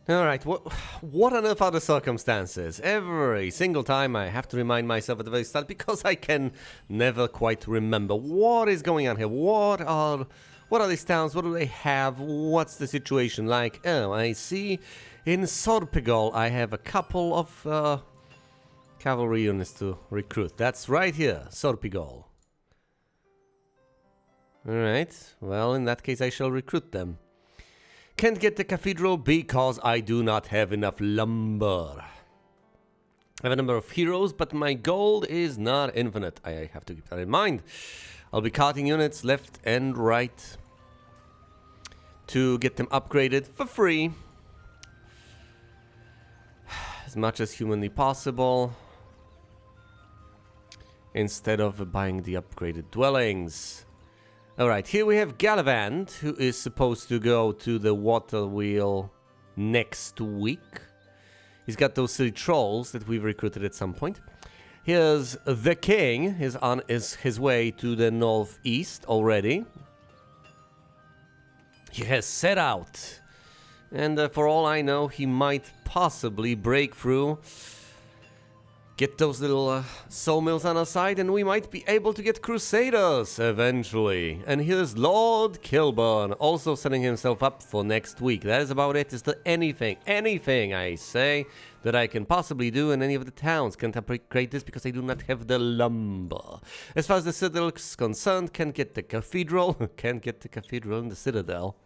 Alright, what on earth are the circumstances? Every single time I have to remind myself at the very start because I can never quite remember what is going on here. What are these towns? What do they have? What's the situation like? Oh, I see. In Sorpigol I have a couple of cavalry units to recruit. That's right here, Sorpigol. Alright, well in that case I shall recruit them. Can't get the cathedral because I do not have enough lumber. I have a number of heroes, but my gold is not infinite. I have to keep that in mind. I'll be cutting units left and right to get them upgraded for free. As much as humanly possible. Instead of buying the upgraded dwellings. Alright, here we have Gallivant, who is supposed to go to the water wheel next week. He's got those silly trolls that we've recruited at some point. Here's the king, is on his way to the northeast already. He has set out. And for all I know, he might possibly break through. Get those little sawmills on our side and we might be able to get Crusaders eventually. And here's Lord Kilburn also setting himself up for next week. That is about it. Is there anything I say that I can possibly do in any of the towns? Can't upgrade this because I do not have the lumber. As far as the Citadel is concerned, can't get the cathedral. Can't get the cathedral in the Citadel.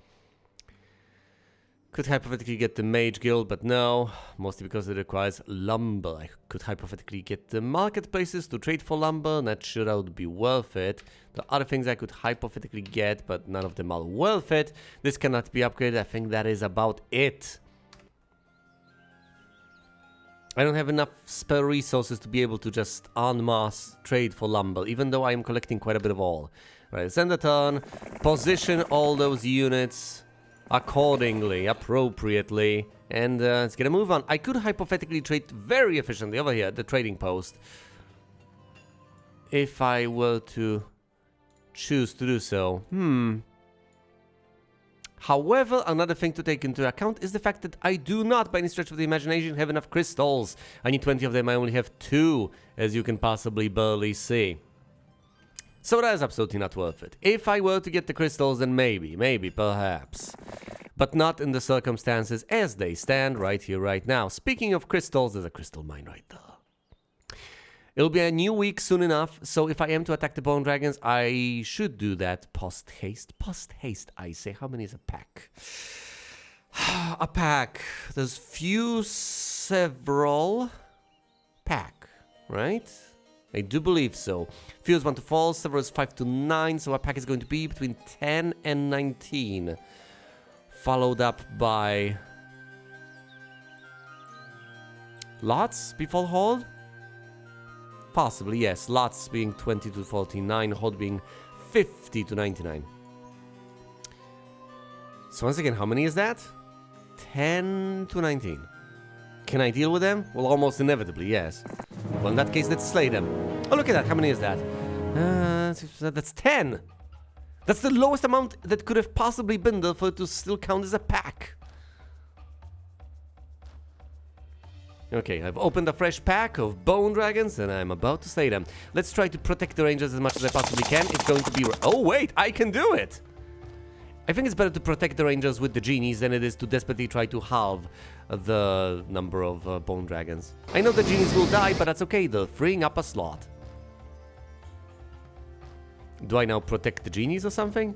Could hypothetically get the Mage Guild, but no, mostly because it requires lumber. I could hypothetically get the marketplaces to trade for lumber, and that sure would be worth it. There are other things I could hypothetically get, but none of them are worth it. This cannot be upgraded. I think that is about it. I don't have enough spare resources to be able to just en masse trade for lumber, even though I am collecting quite a bit of all. Right, send a turn, position all those units accordingly, appropriately, and let's get a move on. I could hypothetically trade very efficiently over here at the trading post if I were to choose to do so. However, another thing to take into account is the fact that I do not, by any stretch of the imagination, have enough crystals. I need 20 of them, I only have 2, as you can possibly barely see. So that is absolutely not worth it. If I were to get the crystals, then maybe, perhaps. But not in the circumstances as they stand right here, right now. Speaking of crystals, there's a crystal mine right there. It'll be a new week soon enough, so if I am to attack the bone dragons, I should do that post-haste. Post-haste, I say. How many is a pack? A pack. There's several pack, right? I do believe so. Few is 1 to fall, several is 5 to 9, so our pack is going to be between 10 and 19. Followed up by lots before hold? Possibly, yes. Lots being 20 to 49, hold being 50 to 99. So once again, how many is that? 10 to 19. Can I deal with them? Well, almost inevitably, yes. Well, in that case, let's slay them. Oh, look at that. How many is that? That's 10. That's the lowest amount that could have possibly been there for it to still count as a pack. Okay, I've opened a fresh pack of bone dragons and I'm about to slay them. Let's try to protect the rangers as much as I possibly can. It's going to be... Oh, wait, I can do it! I think it's better to protect the rangers with the genies than it is to desperately try to halve the number of bone dragons. I know the genies will die, but that's okay, they're freeing up a slot. Do I now protect the genies or something?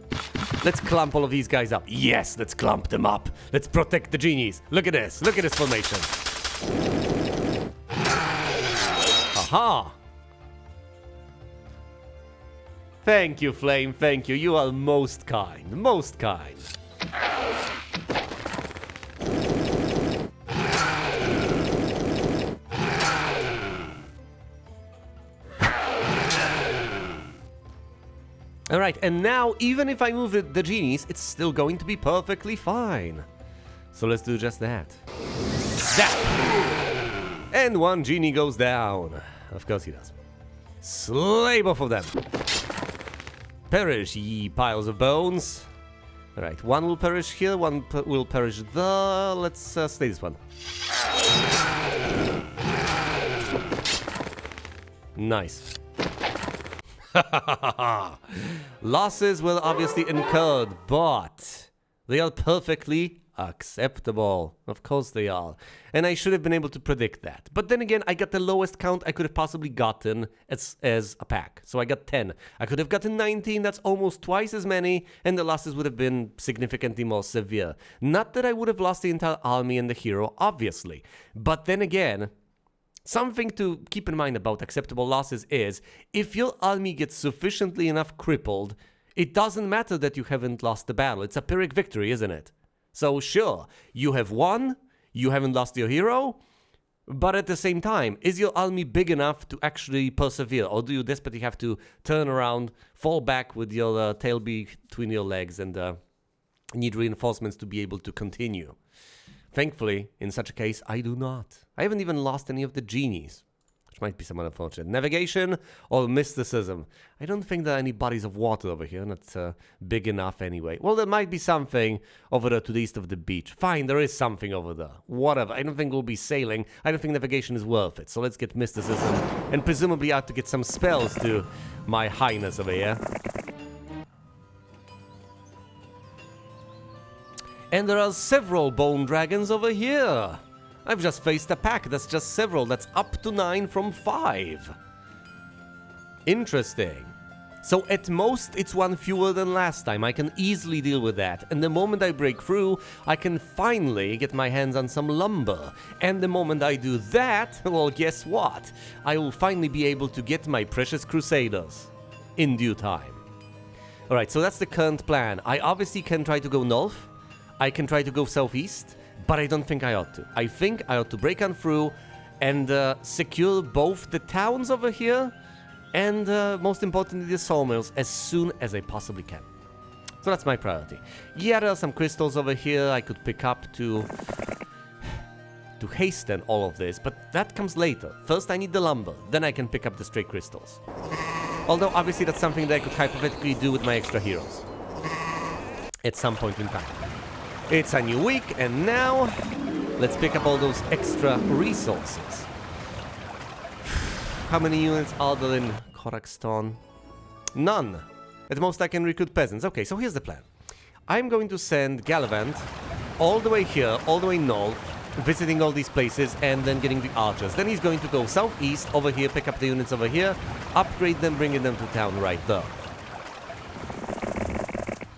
Let's clump all of these guys up. Yes, let's clump them up. Let's protect the genies. Look at this formation. Aha! Thank you, Flame, thank you. You are most kind, most kind. Alright, and now, even if I move the genies, it's still going to be perfectly fine. So let's do just that. Zap! And one genie goes down. Of course he does. Slay both of them. Perish, ye piles of bones. Alright, one will perish here, one will perish there. Let's stay this one. Nice. Losses were obviously incurred, but they are perfectly acceptable. Of course they are. And I should have been able to predict that. But then again, I got the lowest count I could have possibly gotten as a pack. So I got 10. I could have gotten 19, that's almost twice as many, and the losses would have been significantly more severe. Not that I would have lost the entire army and the hero, obviously. But then again, something to keep in mind about acceptable losses is, if your army gets sufficiently enough crippled, it doesn't matter that you haven't lost the battle. It's a Pyrrhic victory, isn't it? So sure, you have won, you haven't lost your hero, but at the same time, is your army big enough to actually persevere? Or do you desperately have to turn around, fall back with your tail between your legs and need reinforcements to be able to continue? Thankfully, in such a case, I do not. I haven't even lost any of the genies, which might be somewhat unfortunate. Navigation or mysticism? I don't think there are any bodies of water over here, not big enough anyway. Well, there might be something over there to the east of the beach. Fine, there is something over there. Whatever, I don't think we'll be sailing. I don't think navigation is worth it. So let's get mysticism, and presumably I have to get some spells to my highness over here. And there are several bone dragons over here. I've just faced a pack, that's just several, that's up to 9 from 5. Interesting. So at most, it's one fewer than last time. I can easily deal with that. And the moment I break through, I can finally get my hands on some lumber. And the moment I do that, well, guess what? I will finally be able to get my precious crusaders in due time. Alright, so that's the current plan. I obviously can try to go north. I can try to go southeast. But I don't think I ought to. I think I ought to break on through and secure both the towns over here and, most importantly, the sawmills as soon as I possibly can. So that's my priority. Yeah, there are some crystals over here I could pick up to hasten all of this, but that comes later. First I need the lumber, then I can pick up the stray crystals. Although, obviously, that's something that I could hypothetically do with my extra heroes at some point in time. It's a new week, and now let's pick up all those extra resources. How many units are there in Korakston? None. At most I can recruit peasants. Okay, so here's the plan. I'm going to send Gallivant all the way here, all the way north, visiting all these places, and then getting the archers. Then he's going to go southeast, over here, pick up the units over here, upgrade them, bringing them to town right there.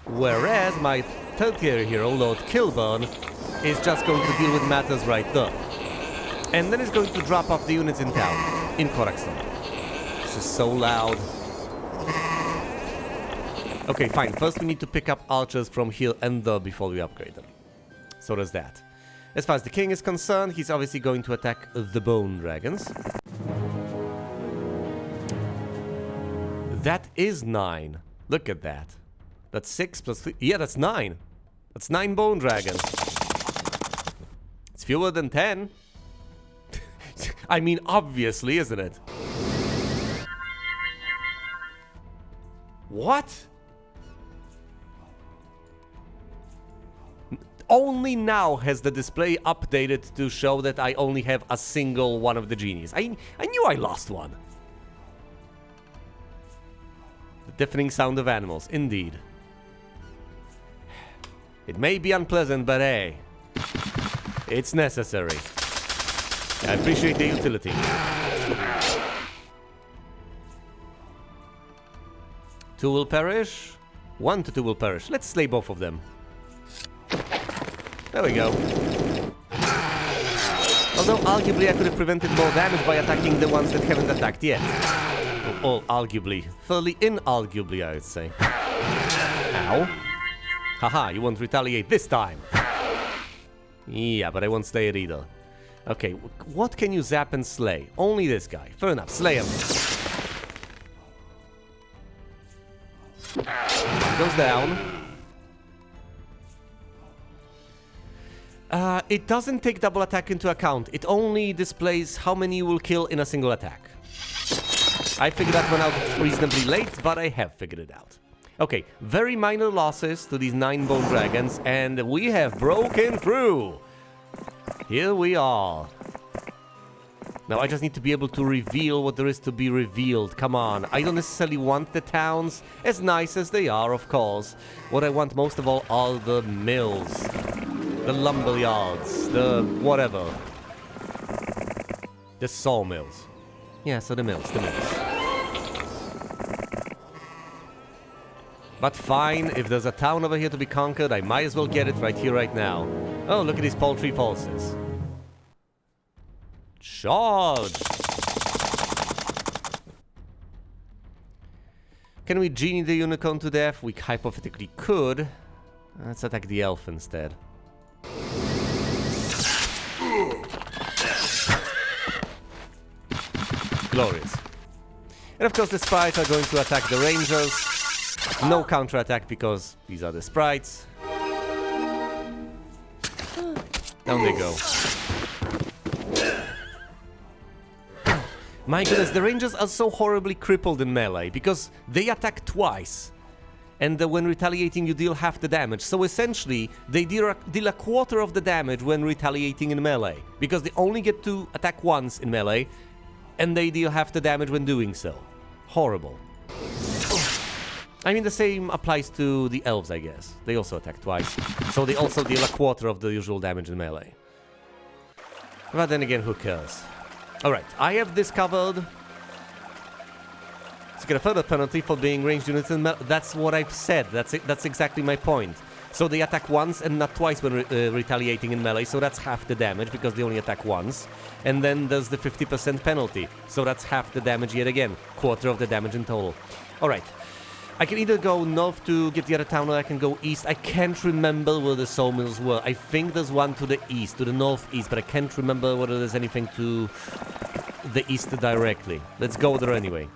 Whereas my third-tier hero, Lord Kilburn, is just going to deal with matters right there. And then he's going to drop off the units in town, in Korakston. This is so loud. Okay, fine. First we need to pick up archers from here and there before we upgrade them. So there's that. As far as the king is concerned, he's obviously going to attack the bone dragons. That is 9. Look at that. That's 6 plus 3. Yeah, that's 9. That's 9 bone dragons. It's fewer than 10. I mean, obviously, isn't it? What? Only now has the display updated to show that I only have a single one of the genies. I knew I lost one. The deafening sound of animals, indeed. It may be unpleasant, but hey, it's necessary. I appreciate the utility. Two will perish. 1 to 2 will perish. Let's slay both of them. There we go. Although, arguably, I could have prevented more damage by attacking the ones that haven't attacked yet. Or arguably. Fairly inarguably, I would say. Ow. Haha, you won't retaliate this time. Yeah, but I won't slay it either. Okay, what can you zap and slay? Only this guy. Fair enough, slay him. One goes down. It doesn't take double attack into account. It only displays how many you will kill in a single attack. I figured that one out reasonably late, but I have figured it out. Okay, very minor losses to these 9 bone dragons, and we have broken through. Here we are. Now I just need to be able to reveal what there is to be revealed. Come on, I don't necessarily want the towns, as nice as they are, of course. What I want most of all are the mills, the lumber yards, the whatever. The sawmills. Yeah, so the mills. But fine, if there's a town over here to be conquered, I might as well get it right here, right now. Oh, look at these paltry forces. Charge! Can we genie the unicorn to death? We hypothetically could. Let's attack the elf instead. Glorious. And of course the sprites are going to attack the rangers. No counterattack because these are the sprites. Down they go. My goodness, the rangers are so horribly crippled in melee because they attack twice. And when retaliating you deal half the damage. So essentially, they deal a quarter of the damage when retaliating in melee. Because they only get to attack once in melee. And they deal half the damage when doing so. Horrible. I mean, the same applies to the elves, I guess. They also attack twice. So they also deal a quarter of the usual damage in melee. But then again, who cares? Alright, I have this covered. To get a further penalty for being ranged units in melee. That's what I've said. That's exactly my point. So they attack once and not twice when retaliating in melee. So that's half the damage because they only attack once. And then there's the 50% penalty. So that's half the damage yet again. Quarter of the damage in total. Alright. I can either go north to get the other town or I can go east. I can't remember where the sawmills were. I think there's one to the east, to the northeast, but I can't remember whether there's anything to the east directly. Let's go there anyway.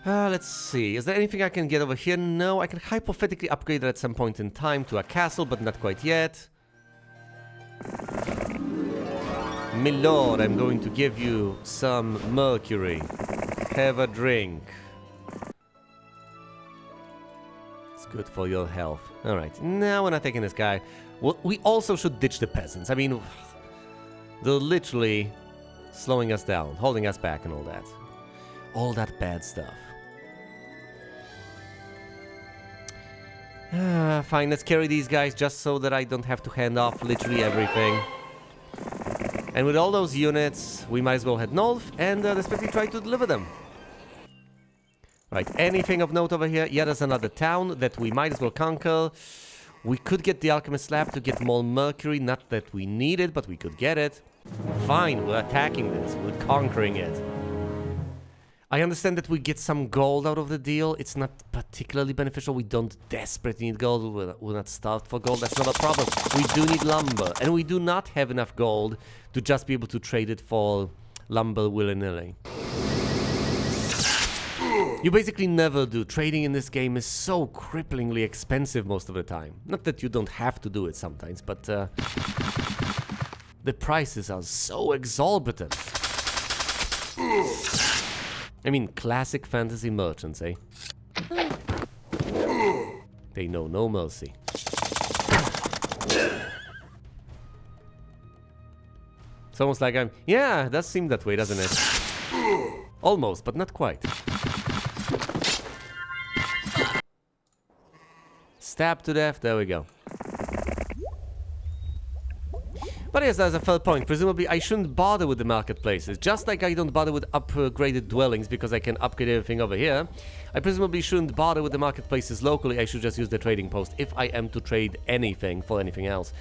Let's see. Is there anything I can get over here? No, I can hypothetically upgrade it at some point in time to a castle, but not quite yet. Milord, I'm going to give you some mercury. Have a drink. It's good for your health. Alright, now we're not taking this guy. Well, we also should ditch the peasants. I mean, they're literally slowing us down, holding us back and all that. All that bad stuff. Fine, let's carry these guys just so that I don't have to hand off literally everything. And with all those units, we might as well head north and desperately try to deliver them. Right, anything of note over here? Yeah, there's another town that we might as well conquer. We could get the Alchemist Lab to get more mercury, not that we need it, but we could get it. Fine, we're attacking this, we're conquering it. I understand that we get some gold out of the deal. It's not particularly beneficial. We don't desperately need gold. We're not starved for gold. That's not a problem. We do need lumber. And we do not have enough gold to just be able to trade it for lumber willy-nilly. You basically never do. Trading in this game is so cripplingly expensive most of the time. Not that you don't have to do it sometimes, but the prices are so exorbitant. I mean, classic fantasy merchants, eh? They know no mercy. It's almost like I'm... Yeah, it does seem that way, doesn't it? Almost, but not quite. Stab to death, there we go. But yes, that's a fair point. Presumably, I shouldn't bother with the marketplaces. Just like I don't bother with upgraded dwellings because I can upgrade everything over here. I presumably shouldn't bother with the marketplaces locally. I should just use the trading post if I am to trade anything for anything else.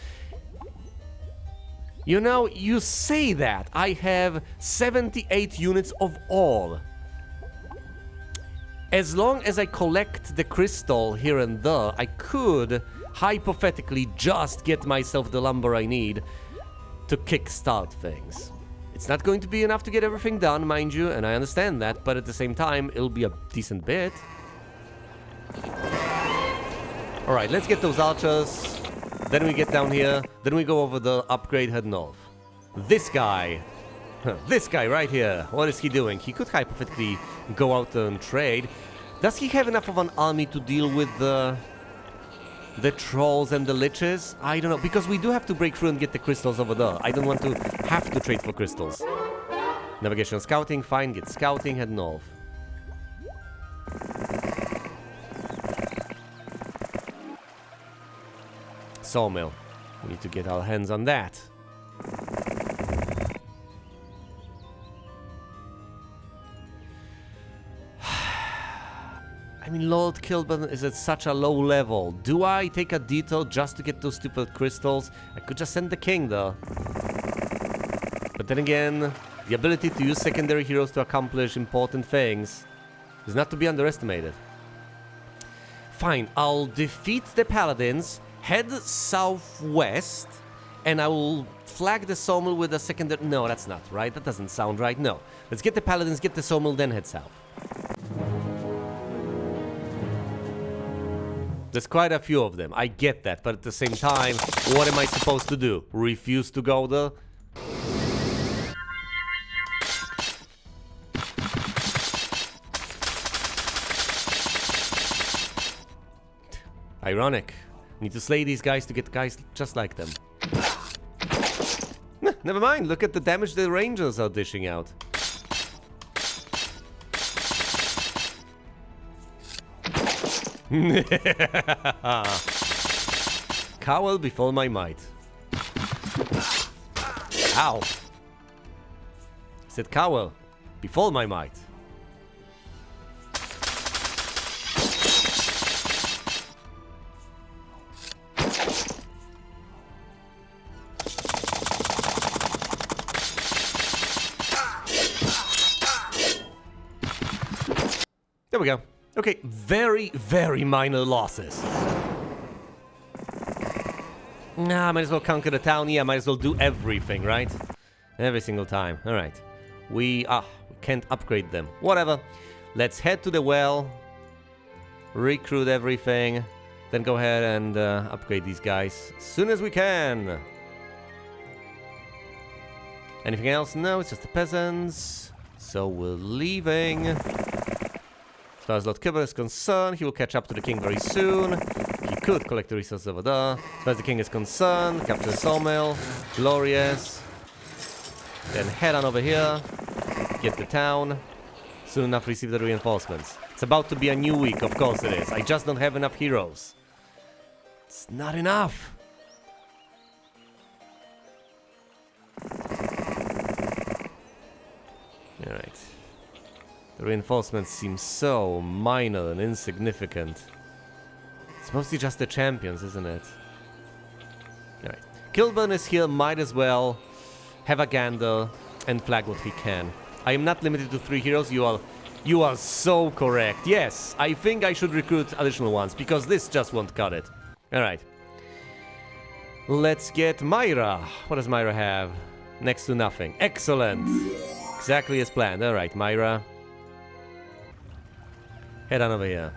You know, you say that. I have 78 units of all. As long as I collect the crystal here and there, I could hypothetically just get myself the lumber I need to kickstart things. It's not going to be enough to get everything done, mind you, and I understand that, but at the same time, it'll be a decent bit. Alright, let's get those archers. Then we get down here. Then we go over the upgrade, head north. This guy This guy right here, what is he doing? He could hypothetically go out and trade. Does he have enough of an army to deal with the trolls and the liches? I don't know, because we do have to break through and get the crystals over there. I don't want to have to trade for crystals. Navigation and scouting, fine, get scouting, head north. Sawmill. We need to get our hands on that. I mean, Lord Kilburn is at such a low level. Do I take a detour just to get those stupid crystals? I could just send the king though. But then again, the ability to use secondary heroes to accomplish important things is not to be underestimated. Fine, I'll defeat the paladins, head southwest, and I will flag the sawmill with a secondary... No, that's not right. That doesn't sound right. No. Let's get the paladins, get the sawmill, then head south. There's quite a few of them. I get that. But at the same time, what am I supposed to do? Refuse to go there? Ironic. Need to slay these guys to get guys just like them. Never mind, look at the damage the rangers are dishing out. Cowl before my might. Ow. I said cowl before my might. There we go. Okay, very, very minor losses. Nah, might as well conquer the town. Yeah, might as well do everything, right? Every single time. Alright. We can't upgrade them. Whatever. Let's head to the well. Recruit everything. Then go ahead and upgrade these guys as soon as we can. Anything else? No, it's just the peasants. So we're leaving. As far as Lord Kilburn is concerned, he will catch up to the king very soon. He could collect the resources over there. As far as the king is concerned, capture the sawmill. Glorious. Then head on over here. Get the town. Soon enough receive the reinforcements. It's about to be a new week, of course it is. I just don't have enough heroes. It's not enough. Alright. The reinforcements seem so minor and insignificant. It's mostly just the champions, isn't it? Alright. Kilburn is here, might as well have a gander and flag what he can. I am not limited to 3 heroes, you are so correct. Yes, I think I should recruit additional ones, because this just won't cut it. Alright. Let's get Myra. What does Myra have? Next to nothing. Excellent! Exactly as planned. Alright, Myra. Head on over here.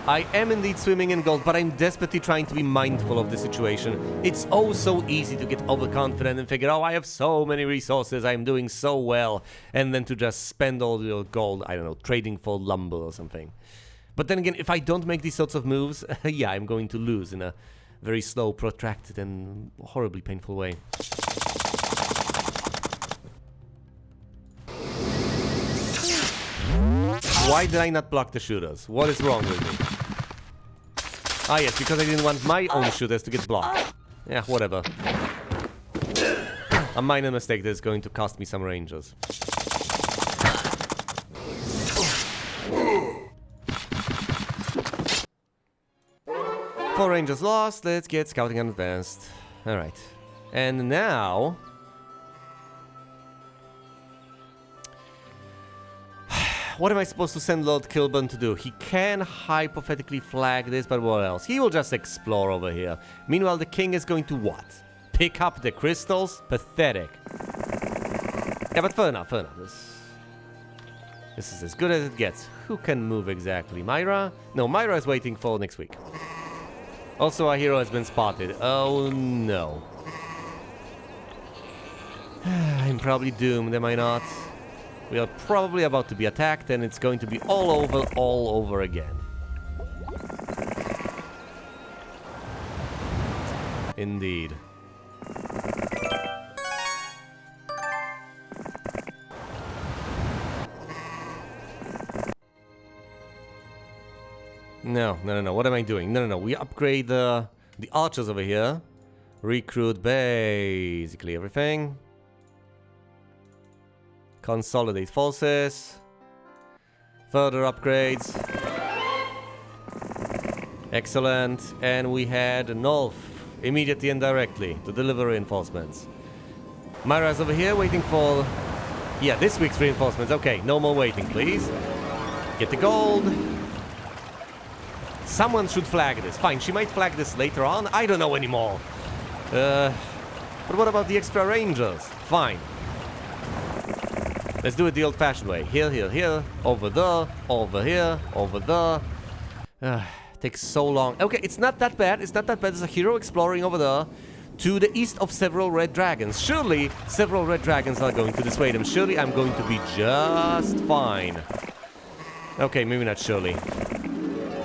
I am indeed swimming in gold, but I'm desperately trying to be mindful of the situation. It's oh so easy to get overconfident and figure, oh, I have so many resources, I'm doing so well, and then to just spend all your gold, I don't know, trading for lumber or something. But then again, if I don't make these sorts of moves, yeah, I'm going to lose in a very slow, protracted, and horribly painful way. Why did I not block the shooters? What is wrong with me? Ah yes, because I didn't want my own shooters to get blocked. Yeah, whatever. A minor mistake that is going to cost me some rangers. 4 rangers lost, let's get scouting advanced. Alright. And now... what am I supposed to send Lord Kilburn to do? He can hypothetically flag this, but what else? He will just explore over here. Meanwhile, the king is going to what? Pick up the crystals? Pathetic. Yeah, but fair enough, fair enough. This is as good as it gets. Who can move exactly? Myra? No, Myra is waiting for next week. Also, our hero has been spotted. Oh, no. I'm probably doomed, am I not? We are probably about to be attacked, and it's going to be all over again. Indeed. No. What am I doing? No. We upgrade the archers over here. Recruit basically everything. Consolidate forces. Further upgrades. Excellent. And we head north immediately and directly to deliver reinforcements. Myra's over here waiting for... Yeah, this week's reinforcements. Okay, no more waiting, please. Get the gold. Someone should flag this. Fine, she might flag this later on. I don't know anymore. But what about the extra rangers? Fine. Let's do it the old-fashioned way. Here. Over there. Over here. Over there. Takes so long. Okay, it's not that bad. There's a hero exploring over there to the east of several red dragons. Surely several red dragons are going to dissuade him. Surely I'm going to be just fine. Okay, maybe not surely.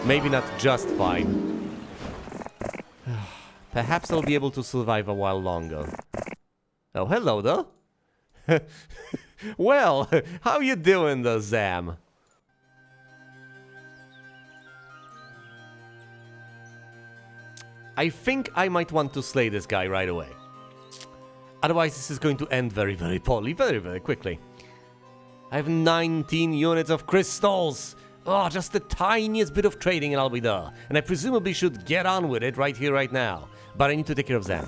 Maybe not just fine. Perhaps I'll be able to survive a while longer. Oh, hello there. Well, how you doing there, Zam? I think I might want to slay this guy right away. Otherwise, this is going to end very, very poorly, very, very quickly. I have 19 units of crystals. Oh, just the tiniest bit of trading and I'll be there. And I presumably should get on with it right here, right now. But I need to take care of them.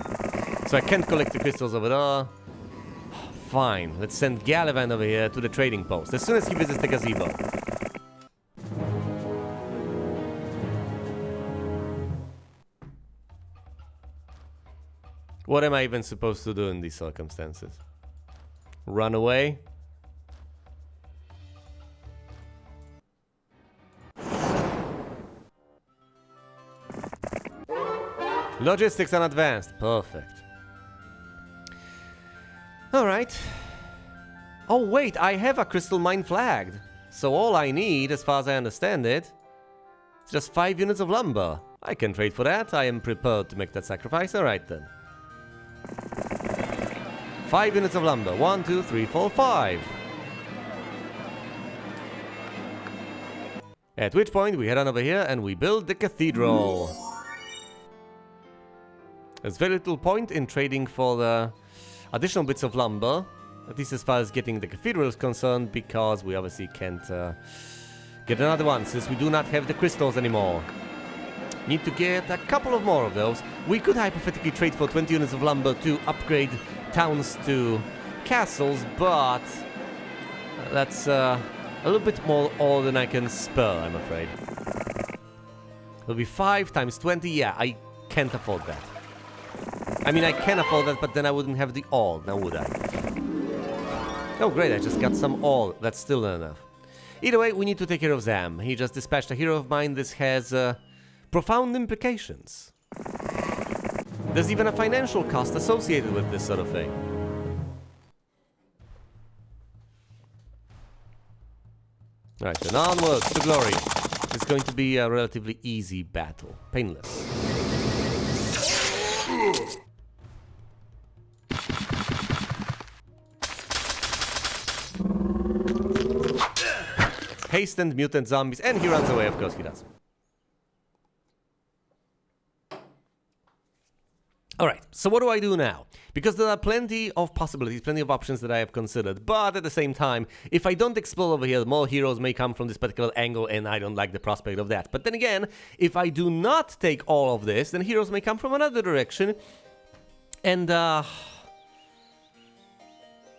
So I can't collect the crystals over there. Fine, let's send Gallivant over here to the trading post as soon as he visits the gazebo. What am I even supposed to do in these circumstances? Run away? Logistics unadvanced. Perfect. Alright. Oh wait, I have a crystal mine flagged. So all I need, as far as I understand it, is just 5 units of lumber. I can trade for that. I am prepared to make that sacrifice. Alright then. 5 units of lumber. 1, 2, 3, 4, 5. At which point we head on over here and we build the cathedral. There's very little point in trading for the additional bits of lumber, at least as far as getting the cathedral is concerned, because we obviously can't get another one since we do not have the crystals anymore. Need to get a couple of more of those. We could hypothetically trade for 20 units of lumber to upgrade towns to castles, but that's a little bit more ore than I can spare, I'm afraid. It'll be 5 times 20. Yeah, I can't afford that. I mean, I can afford that, but then I wouldn't have the ore, now would I? Oh, great, I just got some ore. That's still not enough. Either way, we need to take care of Zam. He just dispatched a hero of mine. This has profound implications. There's even a financial cost associated with this sort of thing. Alright, then onwards to glory. It's going to be a relatively easy battle. Painless. Haste and mutant zombies, and he runs away, of course he does. Alright, so what do I do now? Because there are plenty of possibilities, plenty of options that I have considered, but at the same time, if I don't explore over here, more heroes may come from this particular angle, and I don't like the prospect of that. But then again, if I do not take all of this, then heroes may come from another direction, and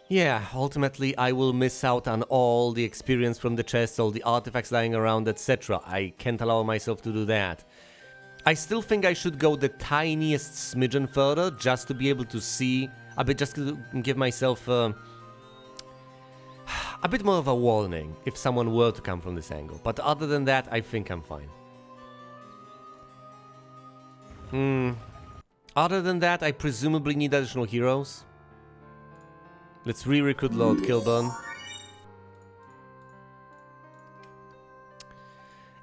yeah, ultimately I will miss out on all the experience from the chests, all the artifacts lying around, etc. I can't allow myself to do that. I still think I should go the tiniest smidgen further, just to be able to see a bit, just to give myself a bit more of a warning if someone were to come from this angle. But other than that, I think I'm fine. Other than that, I presumably need additional heroes. Let's re-recruit Lord Kilburn.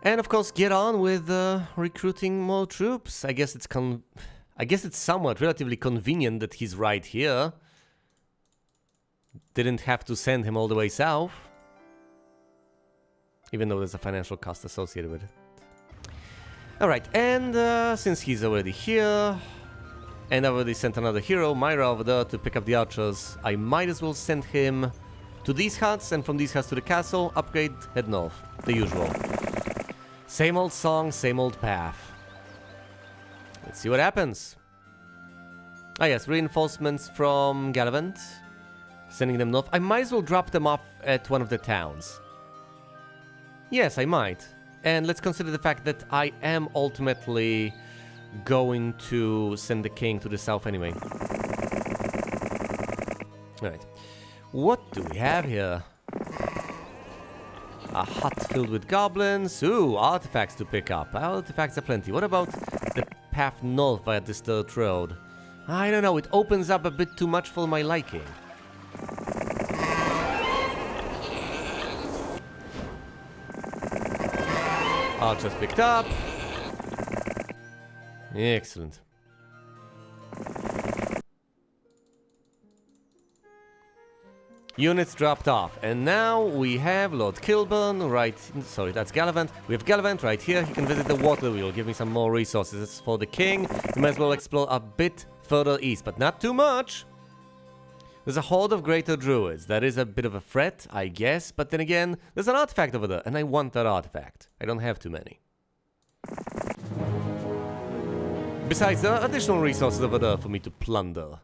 And of course, get on with recruiting more troops. I guess it's somewhat relatively convenient that he's right here. Didn't have to send him all the way south. Even though there's a financial cost associated with it. Alright, and since he's already here, and I've already sent another hero, Myra, over there to pick up the archers, I might as well send him to these huts, and from these huts to the castle, upgrade, head north. The usual. Same old song, same old path. Let's see what happens. Ah yes, reinforcements from Gallivant. Sending them north. I might as well drop them off at one of the towns. Yes, I might. And let's consider the fact that I am ultimately going to send the king to the south anyway. Alright. What do we have here? A hut filled with goblins. Ooh, artifacts to pick up. Artifacts are plenty. What about the path north via this dirt road? I don't know. It opens up a bit too much for my liking. Archers picked up. Excellent. Units dropped off, and now we have Lord Kilburn right... Sorry, that's Gallivant. We have Gallivant right here. He can visit the water wheel, give me some more resources. For the king, we might as well explore a bit further east, but not too much. There's a horde of greater druids. That is a bit of a threat, I guess, but then again, there's an artifact over there, and I want that artifact. I don't have too many. Besides, there are additional resources over there for me to plunder.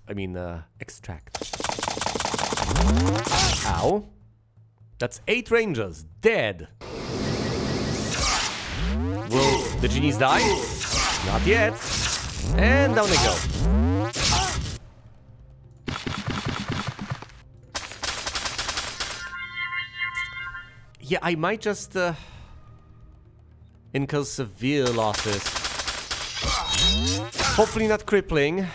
I mean, extract. Ow. That's 8 rangers, dead. Will the genies die? Not yet. And down they go. Yeah, I might just incur severe losses. Hopefully not crippling,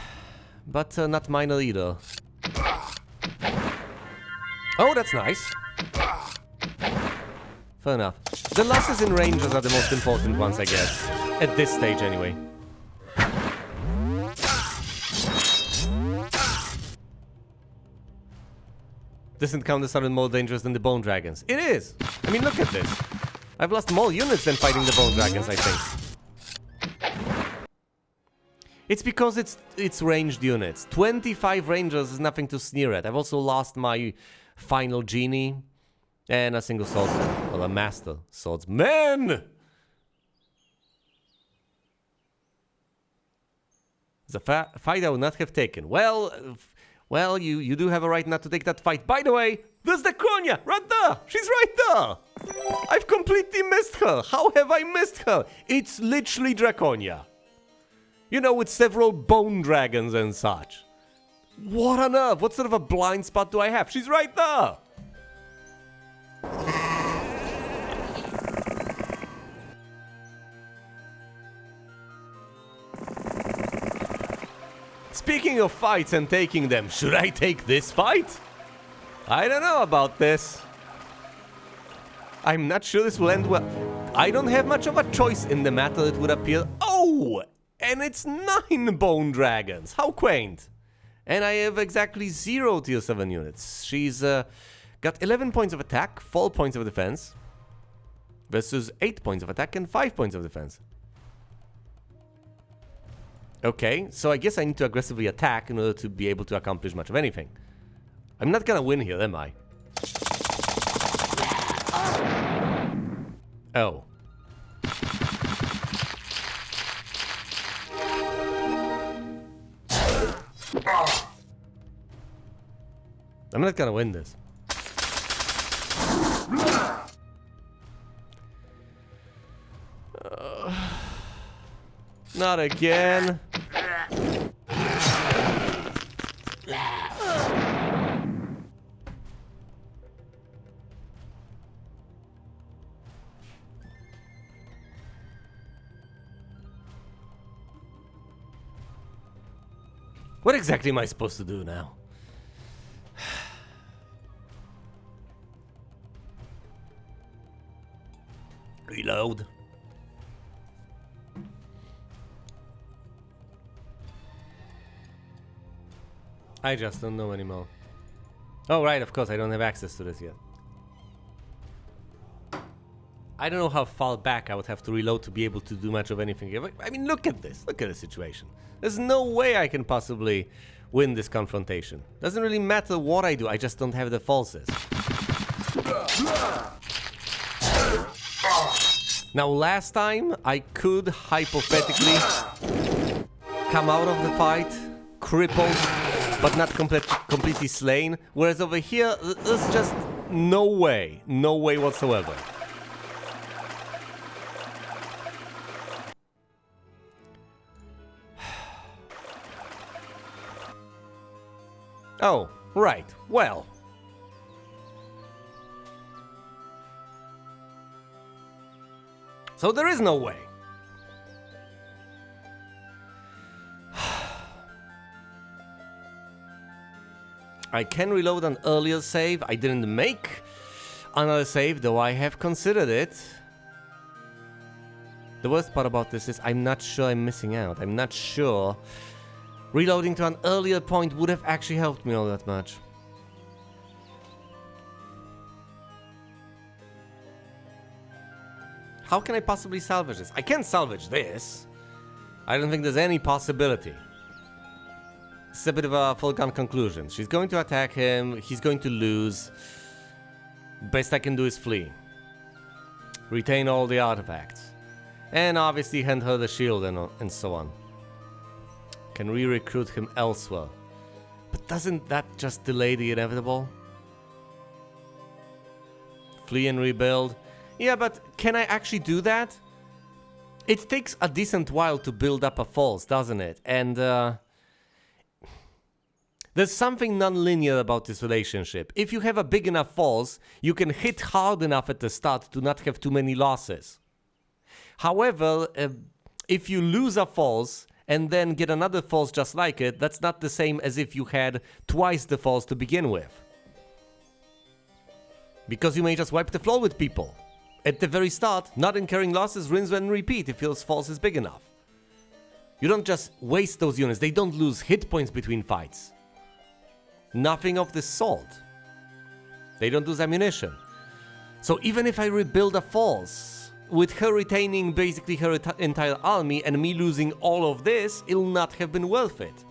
but not minor either. Oh, that's nice. Fair enough. The losses in rangers are the most important ones, I guess. At this stage, anyway. This encounter sounded more dangerous than the bone dragons. It is! I mean, look at this. I've lost more units than fighting the bone dragons, I think. It's because it's ranged units. 25 rangers is nothing to sneer at. I've also lost my final genie and a single swordsman, or a master swordsman. It's a fight I would not have taken. Well, you do have a right not to take that fight. By the way, there's Draconia right there. She's right there. I've completely missed her. How have I missed her? It's literally Draconia. You know, with several bone dragons and such. What on earth? What sort of a blind spot do I have? She's right there! Speaking of fights and taking them, should I take this fight? I don't know about this. I'm not sure this will end well. I don't have much of a choice in the matter, it would appear. Oh! And it's 9 bone dragons. How quaint. And I have exactly 0 tier 7 units. She's got 11 points of attack, 4 points of defense. Versus 8 points of attack and 5 points of defense. Okay, so I guess I need to aggressively attack in order to be able to accomplish much of anything. I'm not gonna win here, am I? Oh. I'm not gonna win this. Not again. What exactly am I supposed to do now? reload. I just don't know anymore. Oh, right, of course, I don't have access to this yet. I don't know how far back I would have to reload to be able to do much of anything here. I mean, look at this. Look at the situation. There's no way I can possibly win this confrontation. Doesn't really matter what I do, I just don't have the forces. Now, last time, I could hypothetically come out of the fight crippled, but not completely slain. Whereas over here, there's just no way whatsoever. Oh, right. Well. So there is no way. I can reload an earlier save. I didn't make another save, though I have considered it. The worst part about this is I'm not sure I'm missing out. I'm not sure reloading to an earlier point would have actually helped me all that much. How can I possibly salvage this? I can't salvage this. I don't think there's any possibility. It's a bit of a foregone conclusion. She's going to attack him. He's going to lose. Best I can do is flee. Retain all the artifacts. And obviously hand her the shield and so on. Can re-recruit him elsewhere. But doesn't that just delay the inevitable? Flee and rebuild. Yeah, but can I actually do that? It takes a decent while to build up a force, doesn't it? And there's something non-linear about this relationship. If you have a big enough force, you can hit hard enough at the start to not have too many losses. However, if you lose a force and then get another force just like it, that's not the same as if you had twice the force to begin with. Because you may just wipe the floor with people. At the very start, not incurring losses, rinse and repeat if your force is big enough. You don't just waste those units, they don't lose hit points between fights. Nothing of the sort. They don't lose ammunition. So even if I rebuild a force, with her retaining basically her entire army and me losing all of this, it'll not have been worth it.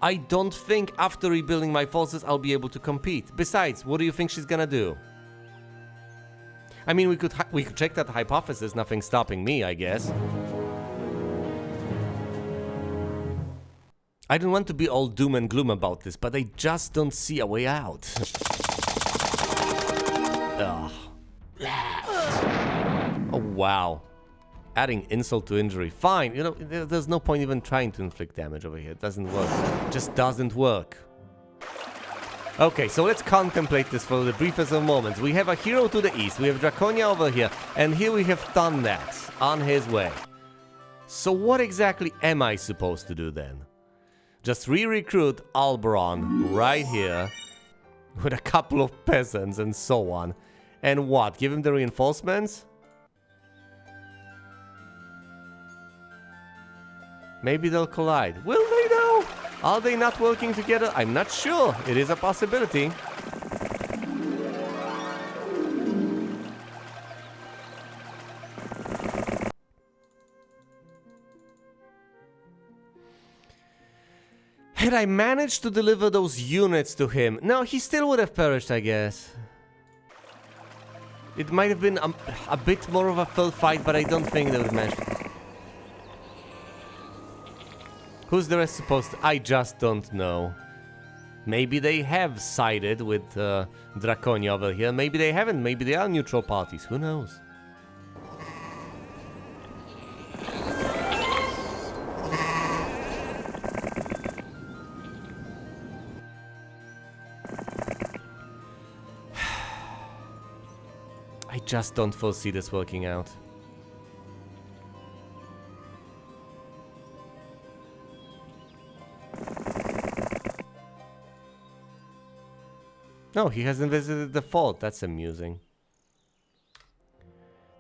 I don't think after rebuilding my forces I'll be able to compete. Besides, what do you think she's gonna do? I mean, we could check that hypothesis, nothing stopping me, I guess. I don't want to be all doom and gloom about this, but I just don't see a way out. Ugh. Oh, wow. Adding insult to injury. Fine, you know, there's no point even trying to inflict damage over here. It doesn't work. It just doesn't work. Okay, so let's contemplate this for the briefest of moments. We have a hero to the east, we have Draconia over here, and here we have Thundax on his way. So what exactly am I supposed to do then? Just re-recruit Alberon right here, with a couple of peasants and so on. And what, give him the reinforcements? Maybe they'll collide. Will they though? Are they not working together? I'm not sure. It is a possibility. Had I managed to deliver those units to him, no, he still would have perished, I guess. It might have been a bit more of a full fight, but I don't think they would manage. Who's the rest supposed to? I just don't know. Maybe they have sided with Draconia over here. Maybe they haven't. Maybe they are neutral parties. Who knows? I just don't foresee this working out. No, he hasn't visited the fort. That's amusing.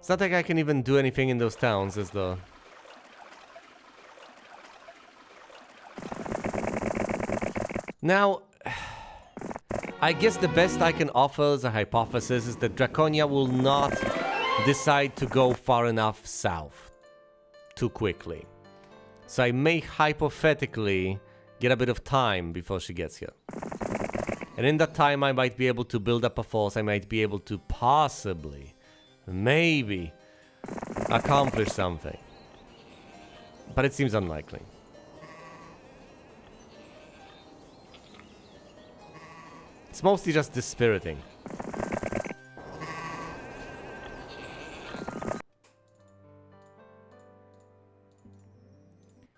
It's not like I can even do anything in those towns as the... Now, I guess the best I can offer as a hypothesis is that Draconia will not decide to go far enough south too quickly. So I may hypothetically get a bit of time before she gets here. And in that time I might be able to build up a force, I might be able to possibly, maybe, accomplish something. But it seems unlikely. It's mostly just dispiriting.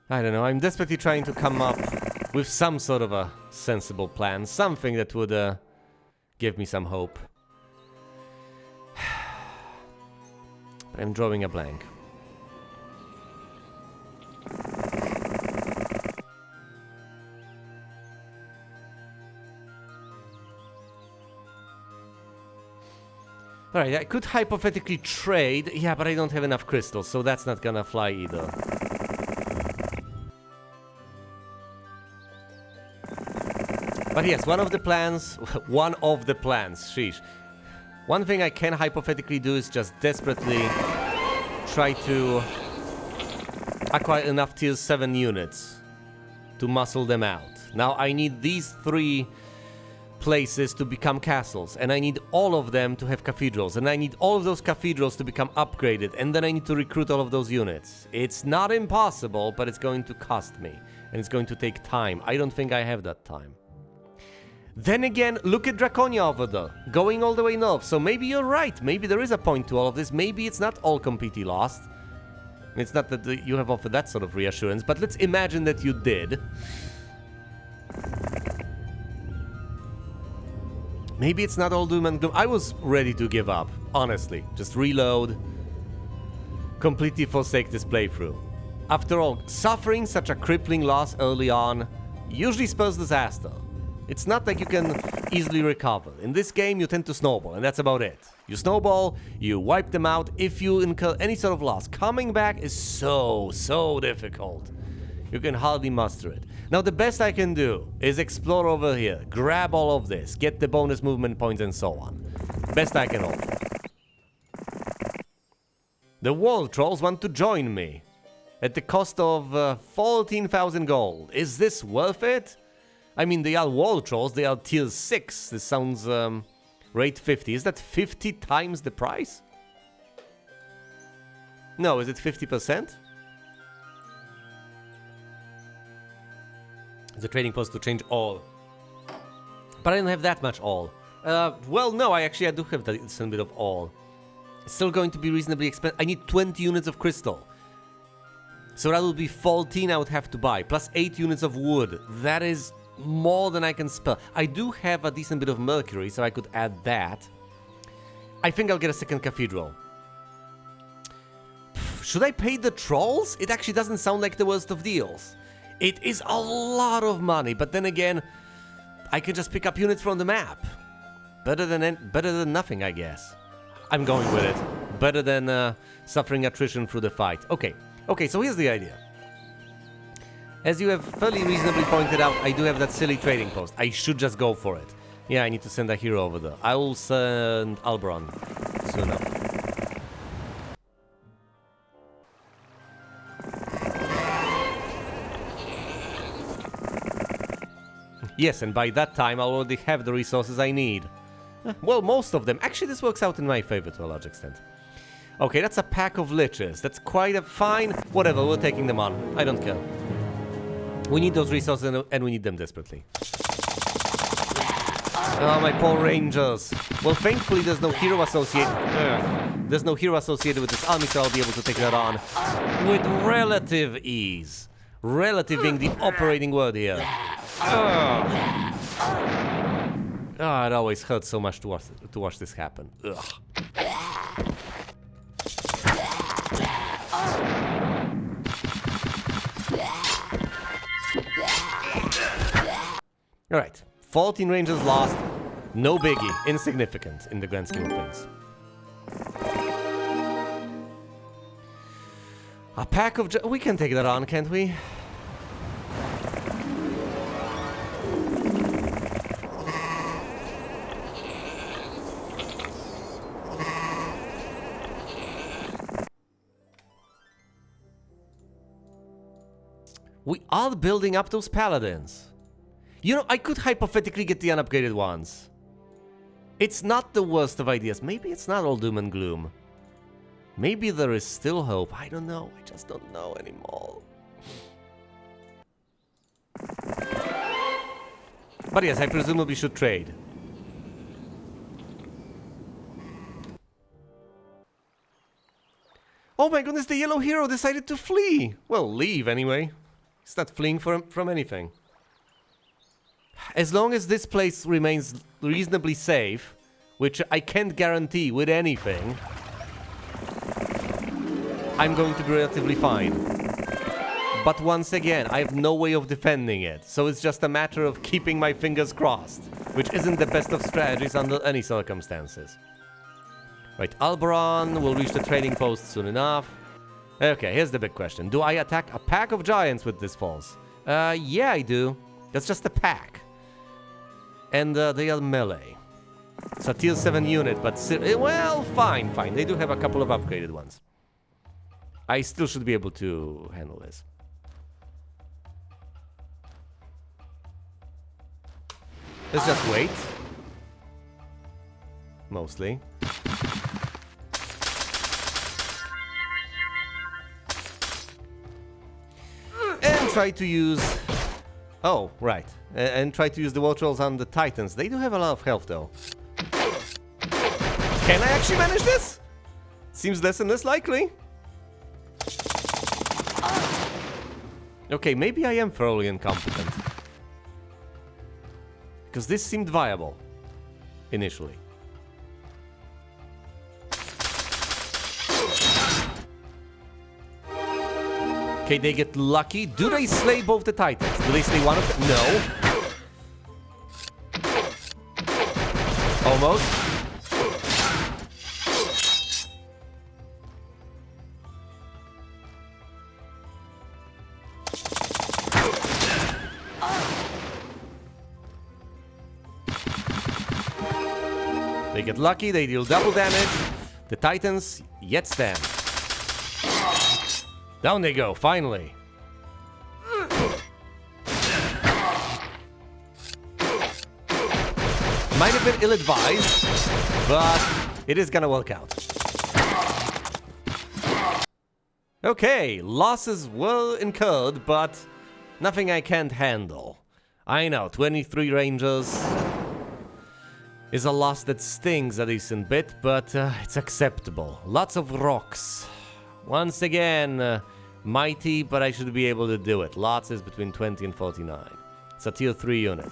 I don't know, I'm desperately trying to come up with some sort of a sensible plan. Something that would give me some hope. But I'm drawing a blank. Alright, I could hypothetically trade. Yeah, but I don't have enough crystals, so that's not gonna fly either. But yes, one of the plans, sheesh. One thing I can hypothetically do is just desperately try to acquire enough tier 7 units to muscle them out. Now I need these 3 places to become castles, and I need all of them to have cathedrals, and I need all of those cathedrals to become upgraded, and then I need to recruit all of those units. It's not impossible, but it's going to cost me, and it's going to take time. I don't think I have that time. Then again, look at Draconia over there, going all the way north, so maybe you're right, maybe there is a point to all of this, maybe it's not all completely lost. It's not that you have offered that sort of reassurance, but let's imagine that you did. Maybe it's not all doom and gloom. I was ready to give up, honestly. Just reload. Completely forsake this playthrough. After all, suffering such a crippling loss early on usually spells disaster. It's not like you can easily recover. In this game, you tend to snowball, and that's about it. You snowball, you wipe them out. If you incur any sort of loss, coming back is so difficult. You can hardly muster it. Now, the best I can do is explore over here, grab all of this, get the bonus movement points and so on. Best I can offer. The wall trolls want to join me at the cost of 14,000 gold. Is this worth it? I mean, they are wall trolls, they are tier 6. This sounds rate 50. Is that 50 times the price? No, is it 50%? The trading post to change all. But I don't have that much all. Well, no, I do have a decent bit of all. It's still going to be reasonably expensive. I need 20 units of crystal. So that will be 14 I would have to buy, plus 8 units of wood. That is more than I can spell. I do have a decent bit of mercury, so I could add that. I think I'll get a second cathedral. Should I pay the trolls? It actually doesn't sound like the worst of deals. It is a lot of money, but then again, I can just pick up units from the map. Better than nothing, I guess. I'm going with it. Better than suffering attrition through the fight. Okay, so here's the idea. As you have fairly reasonably pointed out, I do have that silly trading post. I should just go for it. Yeah, I need to send a hero over there. I will send Albron soon enough. Yes, and by that time I'll already have the resources I need. Well, most of them. Actually, this works out in my favor to a large extent. Okay, that's a pack of liches. That's quite a fine... Whatever, we're taking them on. I don't care. We need those resources and we need them desperately. Oh, my poor rangers. Well, thankfully there's no hero associated... There's no hero associated with this army, so I'll be able to take that on with relative ease. Relative being the operating word here. Oh, it always hurts so much to watch this happen. Ugh. Alright, 14 rangers lost. No biggie, insignificant in the grand scheme of things. A pack of... We can take that on, can't we? We are building up those paladins. You know, I could hypothetically get the unupgraded ones. It's not the worst of ideas. Maybe it's not all doom and gloom. Maybe there is still hope. I don't know. I just don't know anymore. But yes, I presumably should trade. Oh my goodness, the yellow hero decided to flee. Well, leave anyway. He's not fleeing from anything. As long as this place remains reasonably safe, which I can't guarantee with anything, I'm going to be relatively fine. But once again, I have no way of defending it, so it's just a matter of keeping my fingers crossed, which isn't the best of strategies under any circumstances. Right, Alberon will reach the trading post soon enough. Okay, here's the big question. Do I attack a pack of giants with this falls? Yeah, I do. That's just a pack. And they are melee. It's a tier 7 unit, but... well, fine. They do have a couple of upgraded ones. I still should be able to handle this. Let's just wait. Mostly. And try to use... Oh, right. And try to use the war trolls on the titans. They do have a lot of health, though. Can I actually manage this? Seems less and less likely. Okay, maybe I am thoroughly incompetent. Because this seemed viable. Initially. Okay, they get lucky. Do they slay both the titans? Do they slay one of them? No. Almost. They get lucky, they deal double damage. The titans yet stand. Down they go, finally. Might have been ill-advised, but it is gonna work out. Okay, losses were incurred, but nothing I can't handle. I know, 23 rangers is a loss that stings a decent bit, but it's acceptable. Lots of rocks. Once again, mighty, but I should be able to do it. Lots is between 20 and 49. It's a tier 3 unit.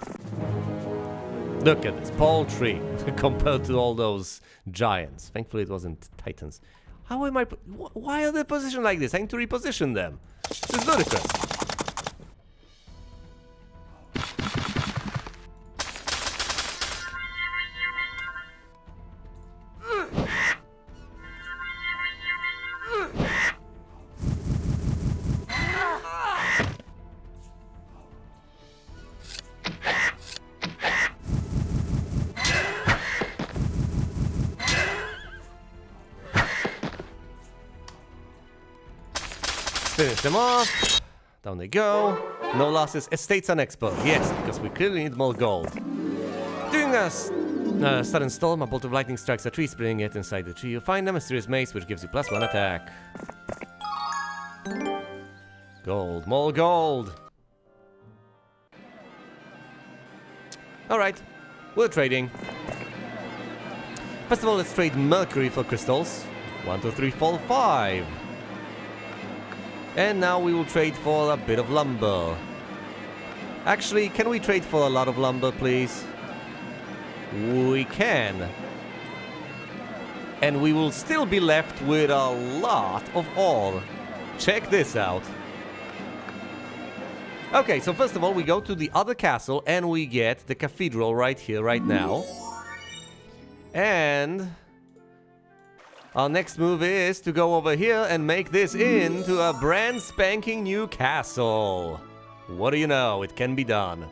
Look at this, paltry compared to all those giants. Thankfully it wasn't titans. How am I... Why are they positioned like this? I need to reposition them. This is ludicrous. Finish them off. Down they go. No losses. Estates on export. Yes, because we clearly need more gold. During a sudden storm, a bolt of lightning strikes a tree, splitting it inside the tree. You find a mysterious mace, which gives you +1 attack. Gold. More gold. Alright. We're trading. First of all, let's trade mercury for crystals. 1, 2, 3, 4, 5. And now we will trade for a bit of lumber. Actually, can we trade for a lot of lumber, please? We can. And we will still be left with a lot of ore. Check this out. Okay, so first of all, we go to the other castle and we get the cathedral right here, right now. And Our next move is to go over here and make this into a brand spanking new castle. What do you know? It can be done.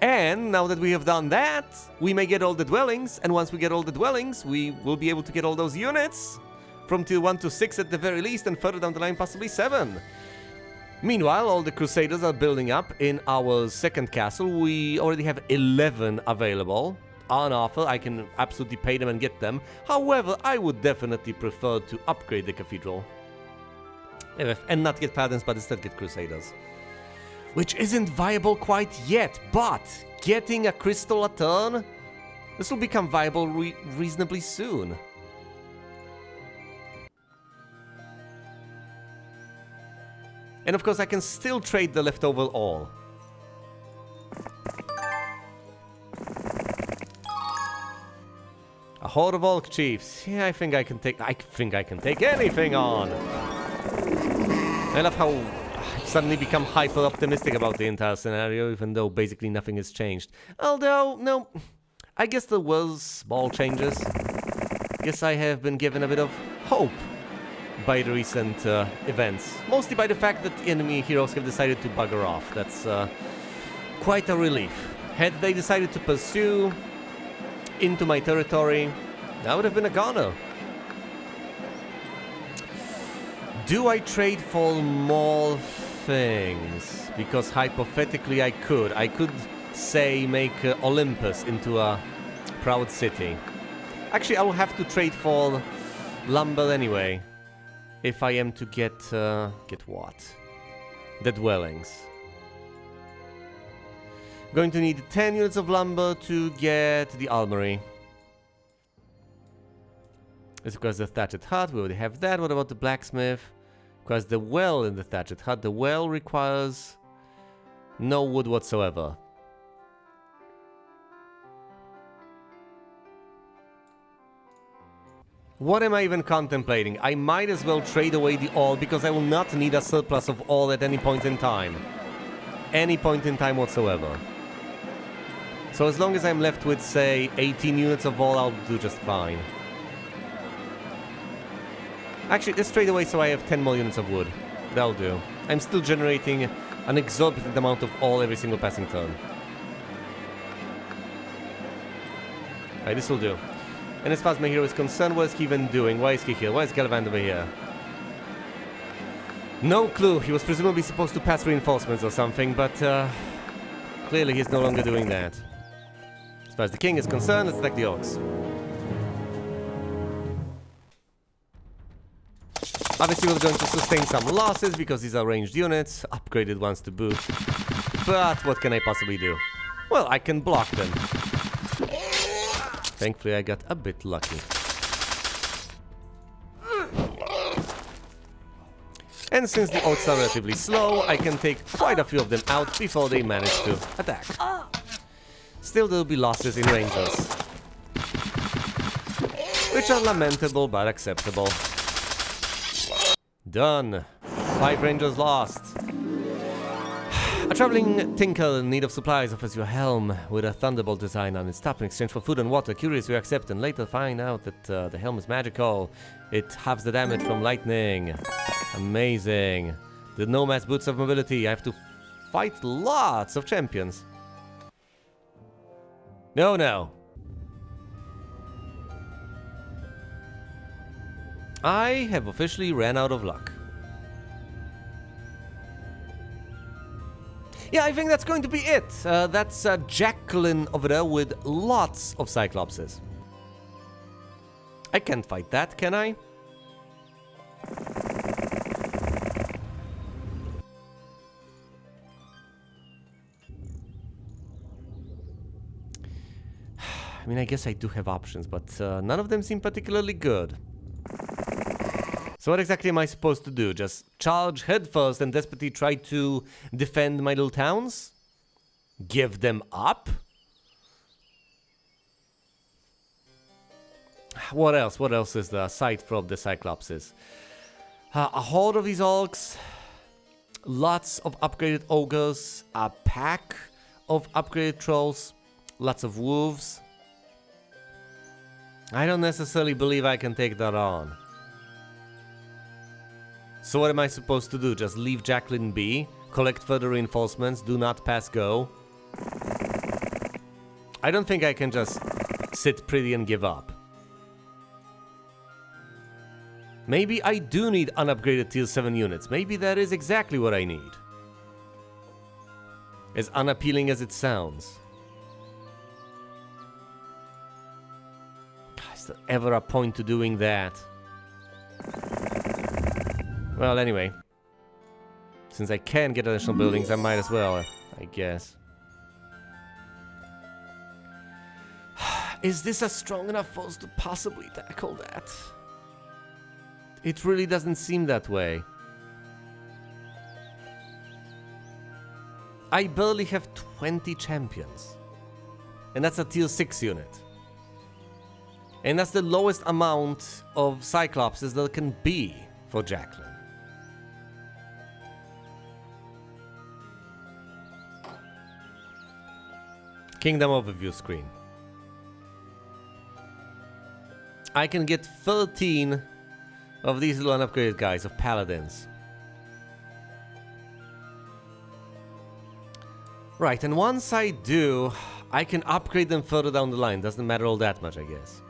And now that we have done that, we may get all the dwellings. And once we get all the dwellings, we will be able to get all those units. From tier 1 to 6 at the very least, and further down the line, possibly 7. Meanwhile, all the Crusaders are building up in our second castle. We already have 11 available on offer. I can absolutely pay them and get them. However, I would definitely prefer to upgrade the cathedral. And not get Paladins, but instead get Crusaders. Which isn't viable quite yet, but getting a crystal a turn, this will become viable reasonably soon. And of course, I can still trade the leftover all. A horde of orc chiefs. Yeah, I think I can take anything on. I love how I've suddenly become hyper optimistic about the entire scenario, even though basically nothing has changed. Although, no, I guess there was small changes. Guess I have been given a bit of hope by the recent events. Mostly by the fact that the enemy heroes have decided to bugger off. That's quite a relief. Had they decided to pursue into my territory, that would have been a goner. Do I trade for more things? Because hypothetically I could. I could, say, make Olympus into a proud city. Actually, I will have to trade for lumber anyway. If I am to get what? The dwellings. Going to need 10 units of lumber to get the armory. This requires the thatched hut. We already have that. What about the blacksmith? Requires the well in the thatched hut. The well requires no wood whatsoever. What am I even contemplating? I might as well trade away the all because I will not need a surplus of all at any point in time. Any point in time whatsoever. So as long as I'm left with, say, 18 units of all, I'll do just fine. Actually, let's trade away so I have 10 more units of wood. That'll do. I'm still generating an exorbitant amount of all every single passing turn. Alright, this will do. And as far as my hero is concerned, what is he even doing? Why is he here? Why is Galvand over here? No clue. He was presumably supposed to pass reinforcements or something, but clearly he's no longer doing that. As far as the king is concerned, let's attack the orcs. Obviously we're going to sustain some losses because these are ranged units, upgraded ones to boot. But what can I possibly do? Well, I can block them. Thankfully, I got a bit lucky. And since the orcs are relatively slow, I can take quite a few of them out before they manage to attack. Still, there will be losses in rangers, which are lamentable but acceptable. Done. 5 rangers lost. A traveling tinker in need of supplies offers you a helm with a thunderbolt design on its top in exchange for food and water. Curious, you accept and later find out that the helm is magical. It halves the damage from lightning. Amazing. The nomad's boots of mobility. I have to fight lots of champions. No. I have officially ran out of luck. Yeah, I think that's going to be it. That's Jacqueline over there with lots of Cyclopses. I can't fight that, can I? I mean, I guess I do have options, but none of them seem particularly good. So what exactly am I supposed to do? Just charge headfirst and desperately try to defend my little towns? Give them up? What else? What else is there aside from the Cyclopses? A horde of these orcs, lots of upgraded ogres, a pack of upgraded trolls, lots of wolves. I don't necessarily believe I can take that on. So what am I supposed to do? Just leave Jacqueline be? Collect further reinforcements? Do not pass go? I don't think I can just sit pretty and give up. Maybe I do need unupgraded tier 7 units. Maybe that is exactly what I need. As unappealing as it sounds. Is there ever a point to doing that? Well, anyway. Since I can get additional buildings, I might as well, I guess. Is this a strong enough force to possibly tackle that? It really doesn't seem that way. I barely have 20 champions. And that's a tier 6 unit. And that's the lowest amount of Cyclopses there can be for Jacqueline. Kingdom overview screen. I can get 13 of these little unupgraded guys, of paladins. Right, and once I do, I can upgrade them further down the line. Doesn't matter all that much, I guess.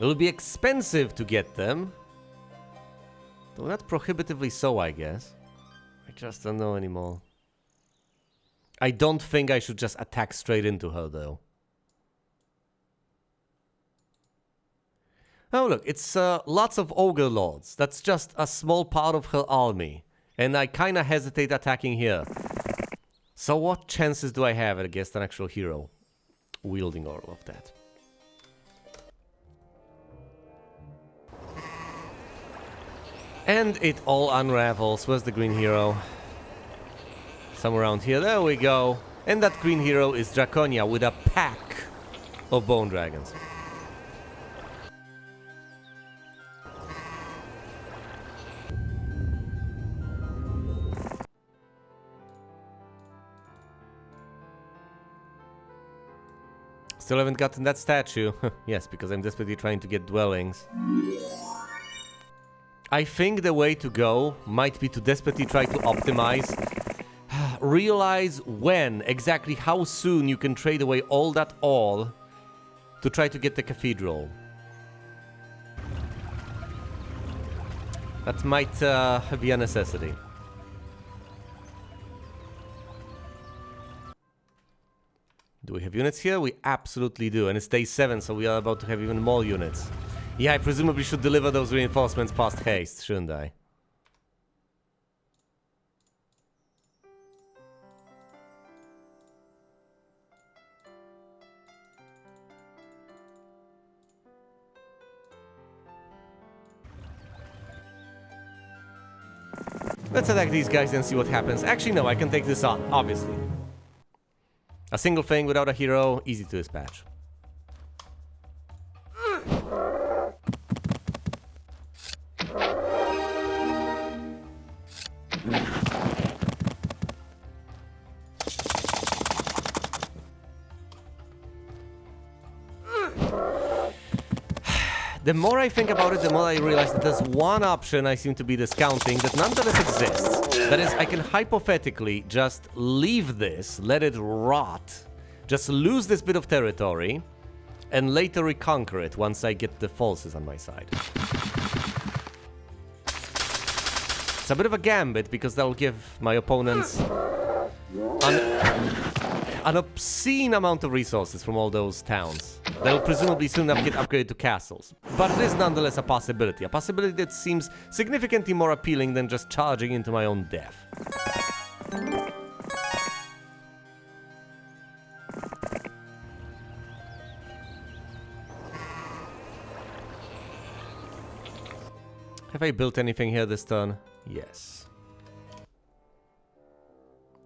It'll be expensive to get them. Though not prohibitively so, I guess. I just don't know anymore. I don't think I should just attack straight into her, though. Oh, look, it's lots of Ogre Lords. That's just a small part of her army. And I kinda hesitate attacking here. So what chances do I have against an actual hero wielding all of that? And it all unravels. Where's the green hero? Somewhere around here. There we go. And that green hero is Draconia with a pack of bone dragons. Still haven't gotten that statue. Yes, because I'm desperately trying to get dwellings. I think the way to go might be to desperately try to optimize. Realize when, exactly how soon you can trade away all that all to try to get the cathedral. That might be a necessity. Do we have units here? We absolutely do, and it's day 7, so we are about to have even more units. Yeah, I presumably should deliver those reinforcements past haste, shouldn't I? Let's attack these guys and see what happens. Actually, no, I can take this on, obviously. A single thing without a hero, easy to dispatch. The more I think about it, the more I realize that there's one option I seem to be discounting that nonetheless exists. That is, I can hypothetically just leave this, let it rot, just lose this bit of territory, and later reconquer it once I get the forces on my side. It's a bit of a gambit because that'll give my opponents an obscene amount of resources from all those towns. They'll presumably soon enough get upgraded to castles. But it is nonetheless a possibility that seems significantly more appealing than just charging into my own death. Have I built anything here this turn? Yes.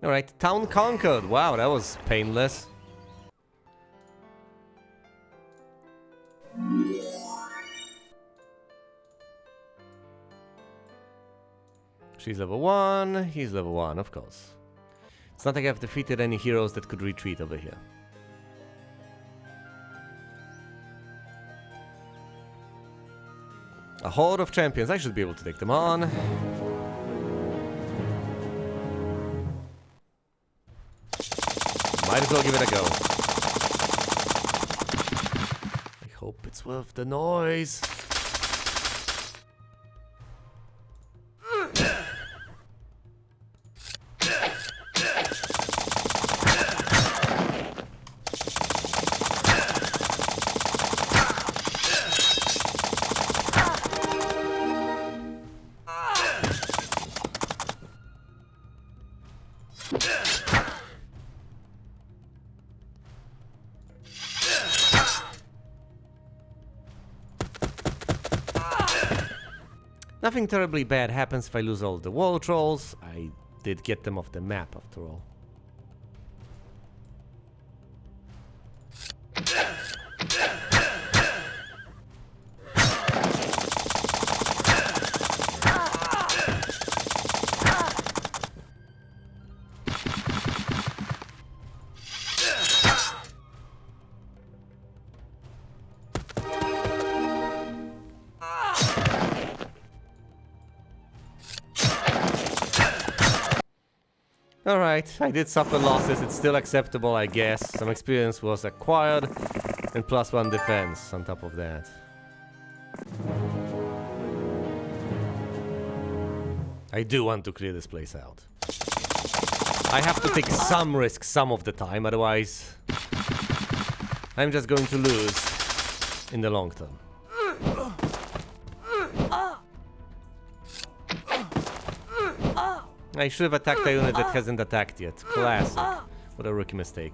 Alright, town conquered. Wow, that was painless. She's level 1, he's level 1, of course. It's not like I've defeated any heroes that could retreat over here. A horde of champions. I should be able to take them on. Might as well give it a go. I hope it's worth the noise. Nothing terribly bad happens if I lose all the wall trolls. I did get them off the map after all. Alright, I did suffer losses, it's still acceptable, I guess. Some experience was acquired, and +1 defense on top of that. I do want to clear this place out. I have to take some risks some of the time, otherwise I'm just going to lose in the long term. I should have attacked a unit that hasn't attacked yet. Classic. What a rookie mistake.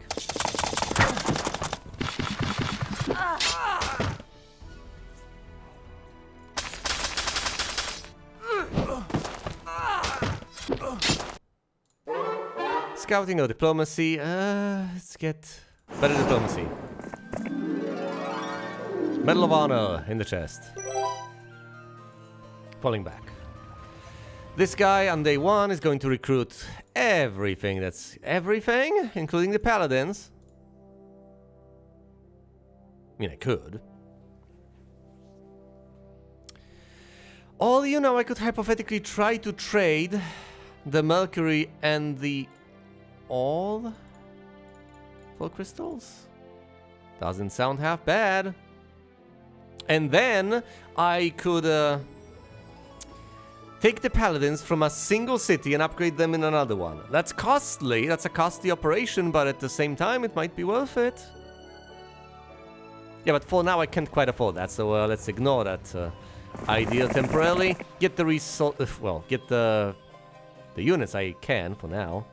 Scouting or diplomacy? Let's get better diplomacy. Medal of Honor in the chest. Falling back. This guy on day 1 is going to recruit everything that's everything, including the paladins. I mean, I could. All you know, I could hypothetically try to trade the Mercury and the all for crystals. Doesn't sound half bad. And then I could take the paladins from a single city and upgrade them in another one. That's costly, that's a costly operation, but at the same time it might be worth it. Yeah, but for now I can't quite afford that, so let's ignore that idea temporarily. Get the well, get the units I can for now.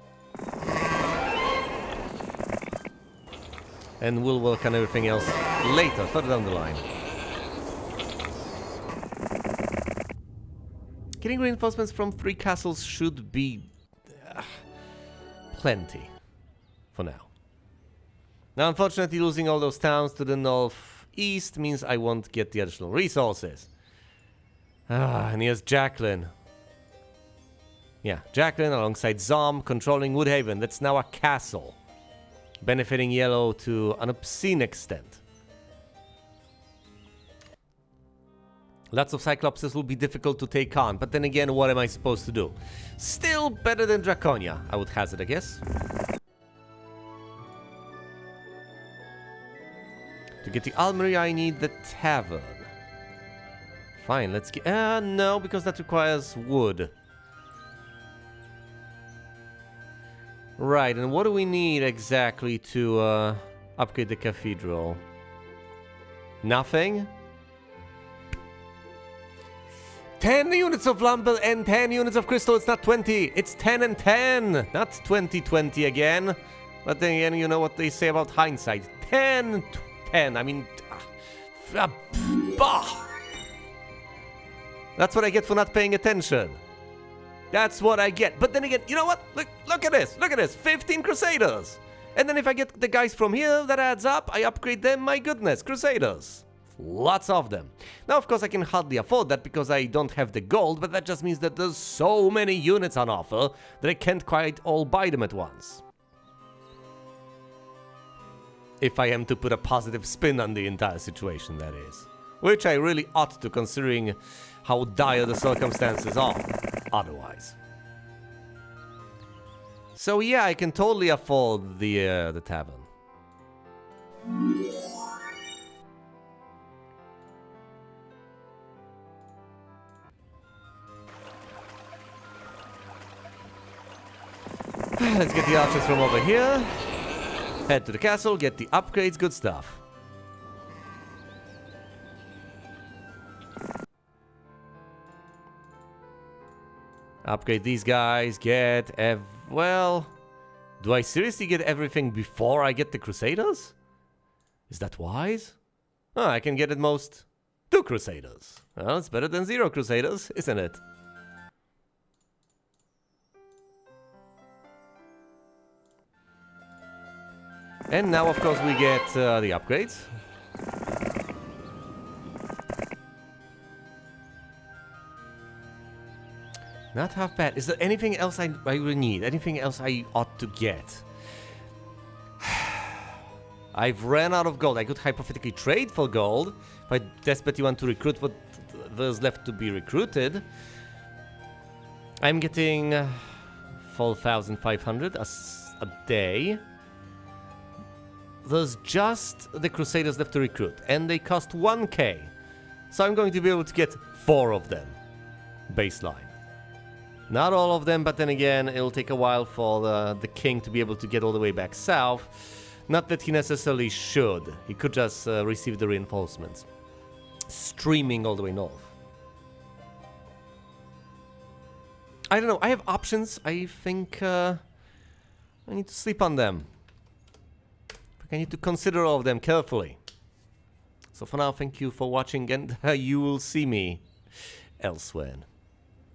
And we'll work on everything else later, further down the line. Getting reinforcements from 3 castles should be plenty for now. Now, unfortunately, losing all those towns to the northeast means I won't get the additional resources. And here's Jacqueline. Yeah, Jacqueline alongside Zom controlling Woodhaven. That's now a castle, benefiting Yellow to an obscene extent. Lots of Cyclopses will be difficult to take on, but then again, what am I supposed to do? Still better than Draconia, I would hazard a guess. To get the Almery, I need the Tavern. Fine, let's get... no, because that requires wood. Right, and what do we need exactly to upgrade the Cathedral? Nothing? 10 units of lumber and 10 units of crystal. It's not 20. It's 10 and 10. Not 20-20 again. But then again, you know what they say about hindsight. 10, 10. I mean... bah! That's what I get for not paying attention. That's what I get. But then again, you know what? Look at this. Look at this. 15 Crusaders. And then if I get the guys from here, that adds up. I upgrade them. My goodness. Crusaders. Lots of them. Now, of course, I can hardly afford that because I don't have the gold, but that just means that there's so many units on offer that I can't quite all buy them at once. If I am to put a positive spin on the entire situation, that is. Which I really ought to, considering how dire the circumstances are otherwise. So yeah, I can totally afford the tavern. Let's get the archers from over here. Head to the castle, get the upgrades, good stuff. Upgrade these guys, well... Do I seriously get everything before I get the Crusaders? Is that wise? Oh, I can get at most 2 Crusaders. Well, it's better than 0 Crusaders, isn't it? And now, of course, we get the upgrades. Not half bad. Is there anything else I really need? Anything else I ought to get? I've ran out of gold. I could hypothetically trade for gold if I desperately want to recruit what there's left to be recruited. I'm getting 4,500 a day. There's just the Crusaders left to recruit, and they cost 1k. So I'm going to be able to get 4 of them. Baseline. Not all of them, but then again, it'll take a while for the king to be able to get all the way back south. Not that he necessarily should. He could just receive the reinforcements. Streaming all the way north. I don't know, I have options. I think I need to sleep on them. I need to consider all of them carefully. So for now, thank you for watching, and you will see me elsewhere.